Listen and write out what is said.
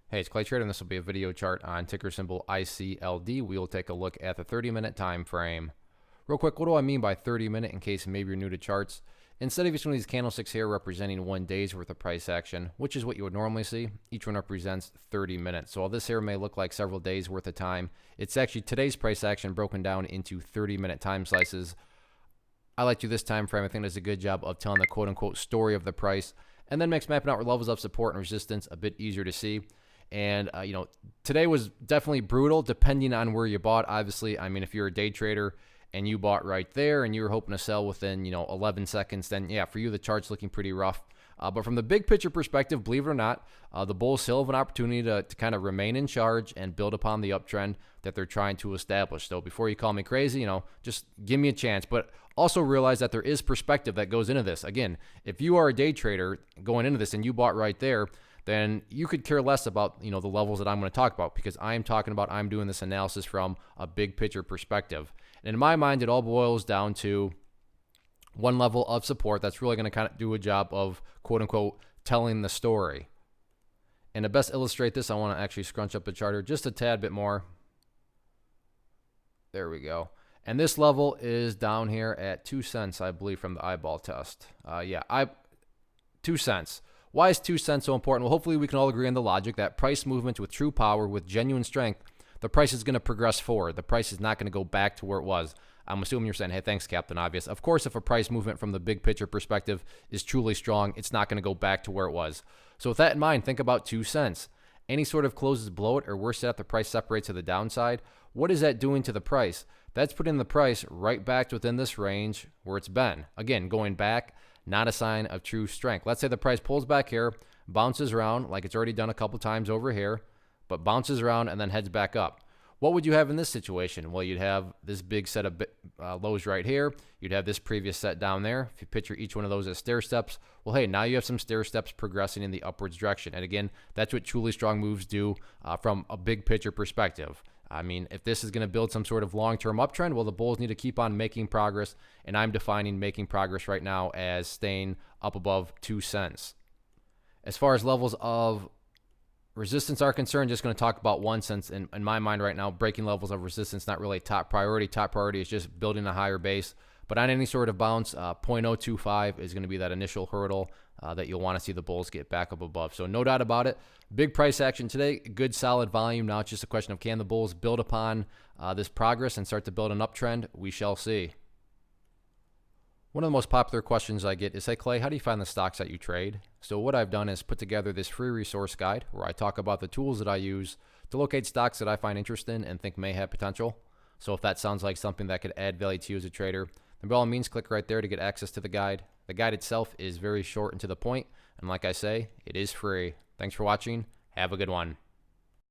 Hey, it's Clay Trader, and this will be a video chart on ticker symbol ICLD. We will take a look at the 30-minute time frame. Real quick, what do I mean by 30-minute in case maybe you're new to charts? Instead of each one of these candlesticks here representing 1 day's worth of price action, which is what you would normally see, each one represents 30 minutes. So while this here may look like several days worth of time, it's actually today's price action broken down into 30-minute time slices. I like to do this time frame. I think it does a good job of telling the quote-unquote story of the price, and then makes mapping out levels of support and resistance a bit easier to see. And, today was definitely brutal depending on where you bought. Obviously, I mean, if you're a day trader and you bought right there and you were hoping to sell within, 11 seconds, then yeah, for you, the chart's looking pretty rough. But from the big picture perspective, believe it or not, the bulls still have an opportunity to kind of remain in charge and build upon the uptrend that they're trying to establish. So before you call me crazy, just give me a chance. But also realize that there is perspective that goes into this. Again, if you are a day trader going into this and you bought right there, then you could care less about the levels that I'm going to talk about, because I'm doing this analysis from a big picture perspective. And in my mind, it all boils down to one level of support that's really going to kind of do a job of quote unquote telling the story. And to best illustrate this, I want to actually scrunch up the chart here just a tad bit more. There we go. And this level is down here at 2 cents, I believe, from the eyeball test. 2 cents. Why is 2 cents so important? Well, hopefully we can all agree on the logic that price movements with true power, with genuine strength, the price is going to progress forward. The price is not going to go back to where it was. I'm assuming you're saying, hey, thanks, Captain Obvious. Of course, if a price movement from the big picture perspective is truly strong, it's not going to go back to where it was. So with that in mind, think about 2 cents. Any sort of closes below it, or worse yet, the price separates to the downside. What is that doing to the price? That's putting the price right back within this range where it's been. Again, going back, not a sign of true strength. Let's say the price pulls back here, bounces around like it's already done a couple times over here, but bounces around and then heads back up. What would you have in this situation? Well, you'd have this big set of lows right here. You'd have this previous set down there. If you picture each one of those as stair steps, well, hey, now you have some stair steps progressing in the upwards direction. And again, that's what truly strong moves do from a big picture perspective. I mean, if this is going to build some sort of long-term uptrend, well, the bulls need to keep on making progress, and I'm defining making progress right now as staying up above 2 cents. As far as levels of resistance are concerned, just going to talk about one, since in my mind right now, breaking levels of resistance not really top priority. Top priority is just building a higher base. But on any sort of bounce, 0.025 is going to be that initial hurdle that you'll want to see the bulls get back up above. So no doubt about it. Big price action today, good solid volume. Now it's just a question of, can the bulls build upon this progress and start to build an uptrend? We shall see. One of the most popular questions I get is, hey Clay, how do you find the stocks that you trade? So what I've done is put together this free resource guide where I talk about the tools that I use to locate stocks that I find interesting and think may have potential. So if that sounds like something that could add value to you as a trader, then by all means, click right there to get access to the guide. The guide itself is very short and to the point, and like I say, it is free. Thanks for watching. Have a good one.